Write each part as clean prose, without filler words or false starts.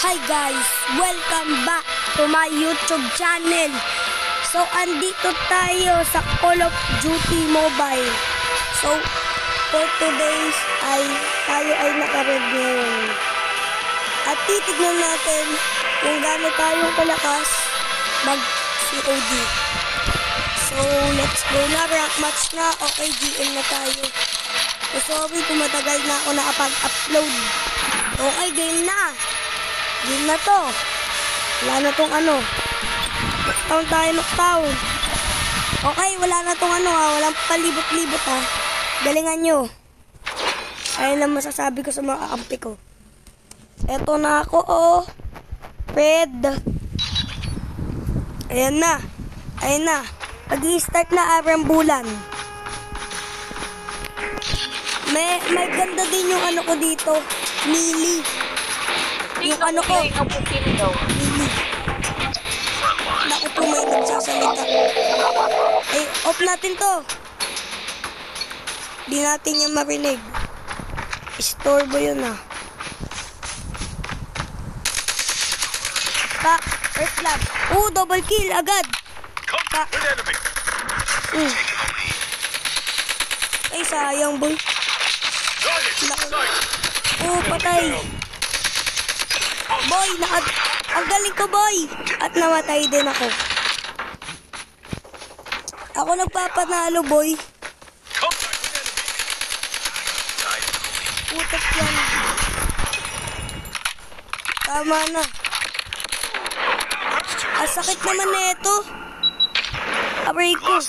Hi guys! Welcome back to my YouTube channel. So, andito tayo sa Call of Duty Mobile. So, for today's tayo ay naka-red ngayon. At titignan natin kung gaano tayong kalakas mag-COD. So, let's go na. Rank match na. Okay, GM na tayo. So, sorry kung matagal na ako nakapag-upload. Okay, game na. Game na to. Wala na tong ano. Knockdown. Okay, wala na tong ano ha. Walang palibot-libot ha. Galingan nyo. Ayun lang masasabi ko sa mga kakampi ko. Eto na ako oh. Red. Ayan na. Ayan na. Pag-i-start na bulan. May ganda din yung ano ko dito. Mili. Yung ano ko. Mili. Naku po, may nagsasalita. Ay, off natin to. Di natin yung marinig. Istorbo yun ah. First blood. Double kill agad. Ay, sayang boy. Patay. Boy, ang galing ko boy. At namatay din ako. Ako nagpapanalo boy. Putak yan. Tama na. Sakit naman na ito. Aray ko.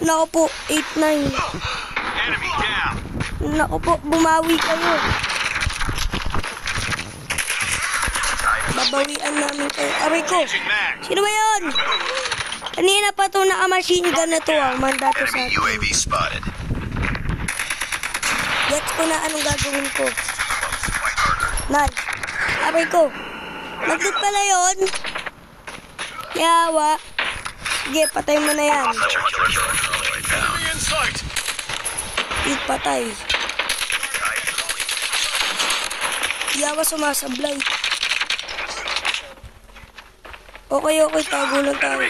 Naku po, 8-9. Naku po, bumawi kayo. Babawian namin kayo. Aray ko. Sino ba yun? Kanina pa ito naka-machine gun na ito ah. Mandato sa atin. Gets ko na anong gagawin ko. Nice. Aray ko. Nagdit pala yun. Yawa. Sige, patay mo na yan. Patay. Yawa sumasablay. Okay, tago lang tayo.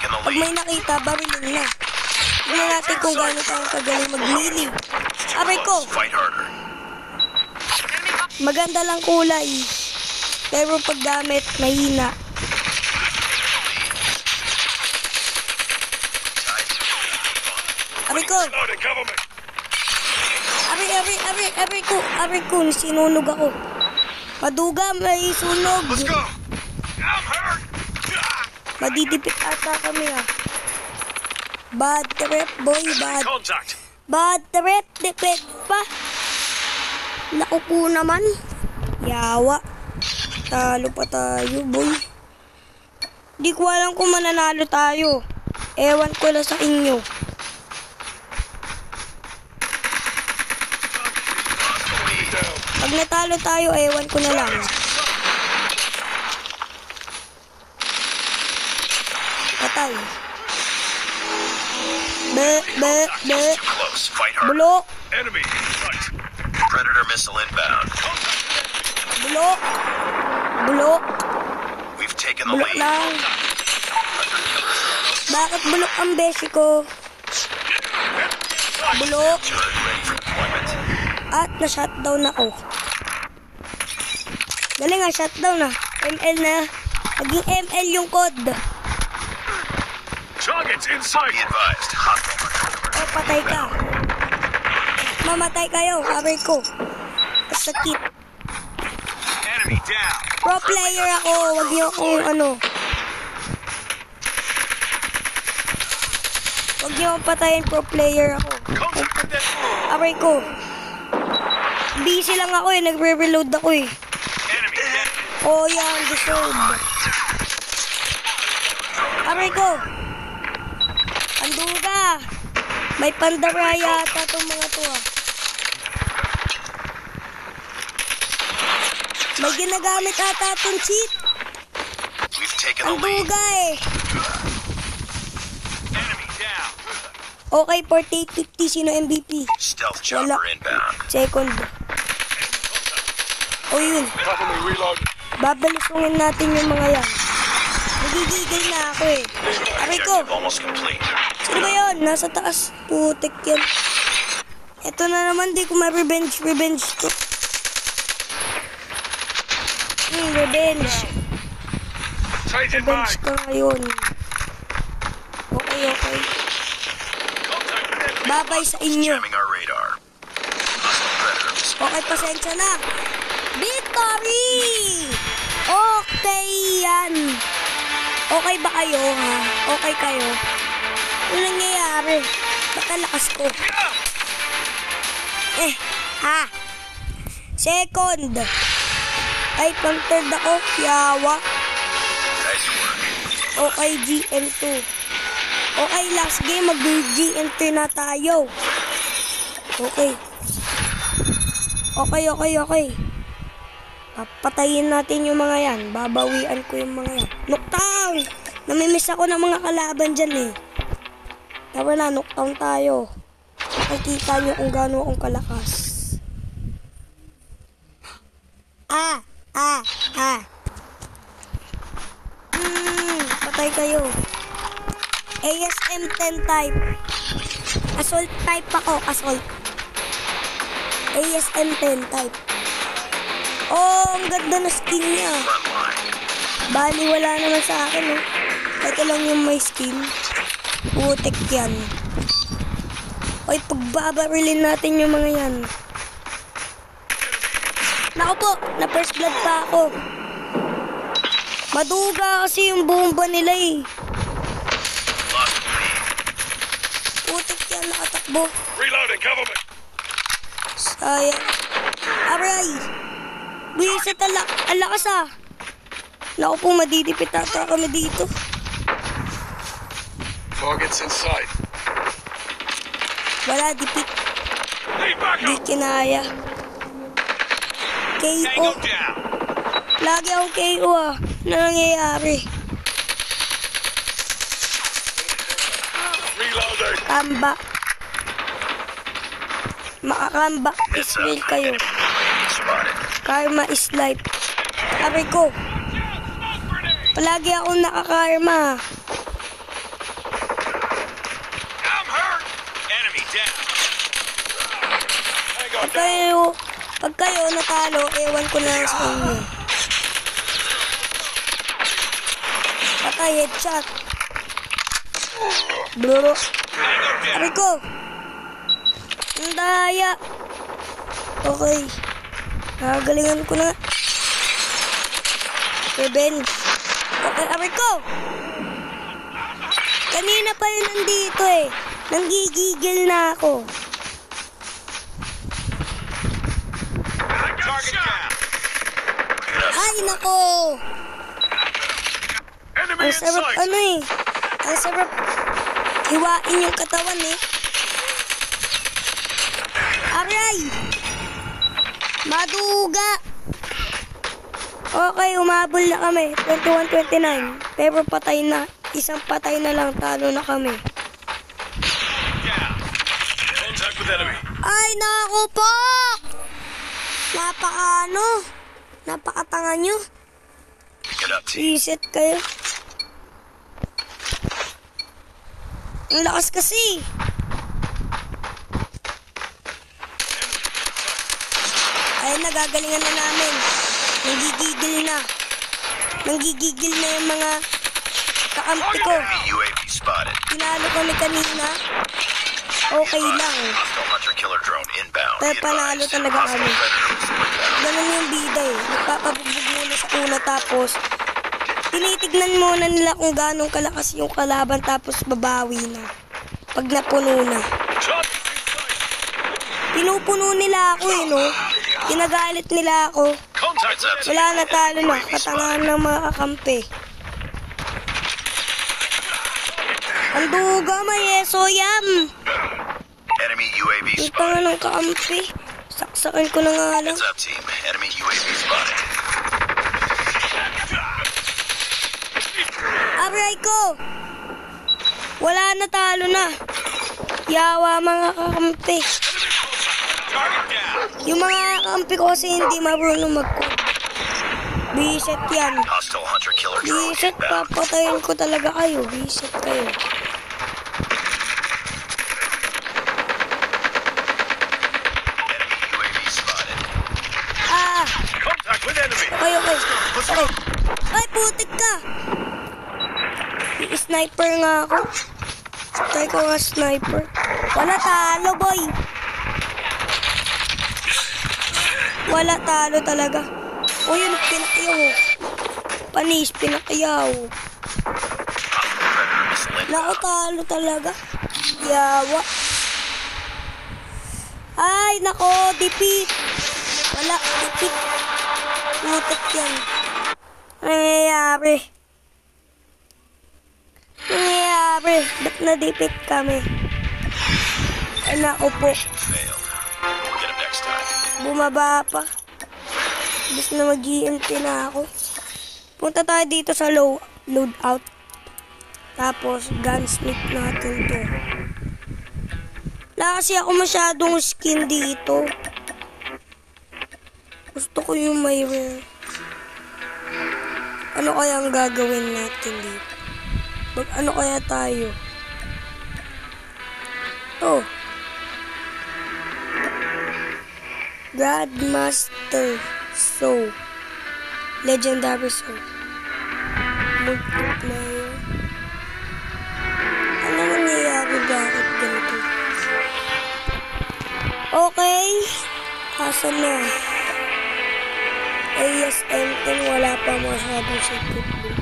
Pag may nakita, barilin na. Tignan natin kung gaano tayong kagaling mag-melee. Aray ko! Maganda lang kulay. Pero pag gamit, mahina. Aray ko! Aray ko, sinunog ako. Paduga, may sunog. Madidipit ata kami ah. Bad trip, boy, bad. Bad trip, dipit pa. Nakupo naman. Yawa. Talo pa tayo, boy. Di ko alam kung mananalo tayo. Ewan ko lang sa inyo. Pag natalo tayo, ewan ko na lang. Patay. Bulok. Predator missile inbound. Bulok. We've taken the Bulok lead. lang. Bakit bulok ang beshi ko? Bulok. Ready for deployment. At na-shutdown ako. Galing nga, shutdown na. ML na. Naging ML yung code. Targets inside. Be advised. Hostile. Patay ka. Mamatay kayo. Aray ko. Sakit. Enemy down. Pro player ako. Wag niyo akong ano. Wag niyo akong patayin. Pro player ako. Aray ko. Busy lang ako eh. Nagre-reload ako eh. Oh yan. Deserve. Aray ko. Anduga. May pandara yata itong mga to ah. May ginagamit ata itong cheat. Anduga eh. Okay, 48-50. Sino MVP? Stealth chopper inbound. Second. O yun. Cover me, reload. Babalusungin natin yung mga yan. Nagigigil na ako eh. Aray ko. Objective almost complete. Sino ba yun? Nasa taas. Putik yan. Ito na naman, di ko ma-revenge to. Revenge. Changing Revenge mag. ka ngayon. Okay. Babay sa inyo. Jamming our radar. Hostile predators. Okay, pasensya na. Victory! Okay yan. Okay ba kayo, ha? Okay kayo? Ano nangyayari? Ba't ang lakas ko? Ha? Second. Ay, pang-third ako. Yawa. Nice work. Okay, GM2. Okay, last game. Mag-GM3 na tayo. Okay. Okay. Papatayin natin yung mga yan. Babawian ko yung mga yan. Knockdown! Namimiss ako ng mga kalaban dyan eh. Tara na, knockdown tayo. Nakikita nyo kung gaano akong kalakas. Patay kayo. ASM 10 type. Assault type ako, assault. ASM 10 type. Oh, ang ganda na skin niya. Frontline. Bali, wala naman sa akin, oh. Ito lang yung may skin. Putik yan. Oy, pagbabarilin natin yung mga yan. Naku po, na first blood pa ako. Maduga kasi yung bomba nila eh. Lost the lead. Putik yan, nakatakbo. Reloading, cover me. Sayang. Aray! Bisit, ang lakas ah. Naku po, madidipit ata kami dito. Targets in sight. Wala, dipit. Need backup. Di kinaya. KO. Tango down. Lagi akong KO ah. Ano nangyayari? Reloading. Comeback. Maka-comeback is real kayo. Spotted. Karma is life. Sabi ko. Palagi akong nakakarma. I'm hurt. Enemy down. Pag kayo natalo, ewan ko na lang sa inyo. Patay, headshot. Bro. Sabi ko. Ang daya. Okay. Nakagalingan ko na. Revenge. Okay, sabi ko. Kanina pa yun nandito eh. Nanggigigil na ako. Target down. Ay, nako. Enemy Ang in sarap, sight. Ang sarap hiwain yung katawan eh. Aray! Maduga! Okay, umabol na kami. 21-29. Pero patay na. Isang patay na lang. Talo na kami. Down. Contact with enemy. Ay, naku po! Napakatanga nyo. Pick it up, team. Reset kayo. Ang lakas kasi. Ay, nagagalingan na namin. Nanggigigil na yung mga kakampi ko. Enemy UAV spotted. Tinalo kami kanina. Okay lang. Hostile hunter-killer drone inbound. Pero Be panalo advised. talaga Hostile kami. predators inbound. Ganun yung bida eh. Nagpapabugbog muna sa una tapos tinitignan muna nila kung ganong kalakas yung kalaban tapos babawi na. Pag napuno na. Pinupuno nila ako eh, no? Kinagalit nila ako. Contact up. Wala na, talo na. Katangahan ng mga kakampi. Ang duga, may yeso yan. Enemy UAV Yung spotted. tanga ng kakampi. Saksakin ko na nga lang. Heads up, team. Enemy UAV spotted. Aray ko! Wala na, talo na. Yawa mga kakampi. Target down. Yung mga kampi ko kasi hindi marunong mag-code. Bisit yan. Hostile hunter-killer drone Bisit, inbound. papatayin ko talaga kayo. Bisit kayo. Enemy UAV spotted. Ah! Contact with enemy. Okay. Okay. Ay, putik ka! I-sniper nga ako. Try ko nga sniper. Wala talo, boy. Wala talo talaga. O yun, pinakayaw. Panis, pinakayaw. Predator missile inbound. Nako, talo talaga. Yawa. Ay, nako, dipit. Wala, dipit. Putik yan. Nangyayari. Nangyayari. Ba't nadipit kami? Ay, nako po. Failed. We'll get him next time. Bumaba pa. Bis na mag-EMT na ako. Punta tayo dito sa loadout. Tapos, gunsmith natin to. Wala kasi ako masyadong skin dito. Gusto ko yung may rare. Ano kaya ang gagawin natin dito? Ano kaya tayo? Oh. Grandmaster Soul. Legendary Soul. Multiplayer. Ano nangyayari? Bakit ganito? Okay. Asan na? ASM10 wala pa masyadong secret blue.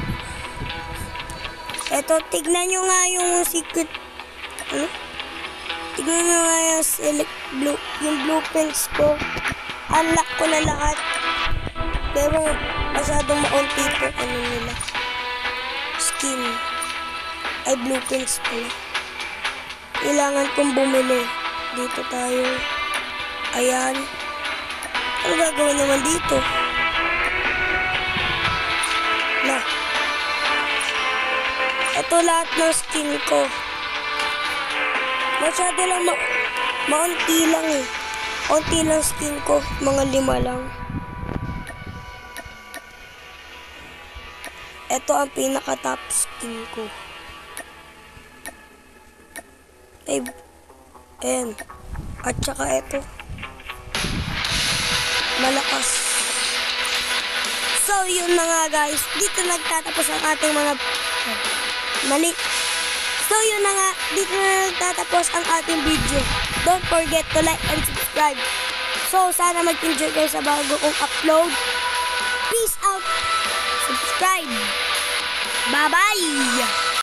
Eto, tignan nyo nga yung secret. Ano? Tignan nyo nga yung select blue. Yung blueprints ko. Unlock ko na lahat. Pero masyadong maunti po ano nila. Skin. Ay, blueprints pala. Kailangan kong bumili. Dito tayo. Ayan. Ano gagawin naman dito? Na. Ito lahat ng skin ko. Masyado lang maunti lang eh. Unti lang skin ko. Mga 5 lang. Ito ang pinaka-top skin ko. Ay, ayan. At saka ito. Malakas. So, yun na nga guys. Dito nagtatapos ang ating mga... Mali. So, yun na nga. Dito na nagtatapos ang ating video. Don't forget to like and subscribe. So, sana mag-enjoy kayo sa bago kong upload. Peace out. Subscribe. Bye-bye.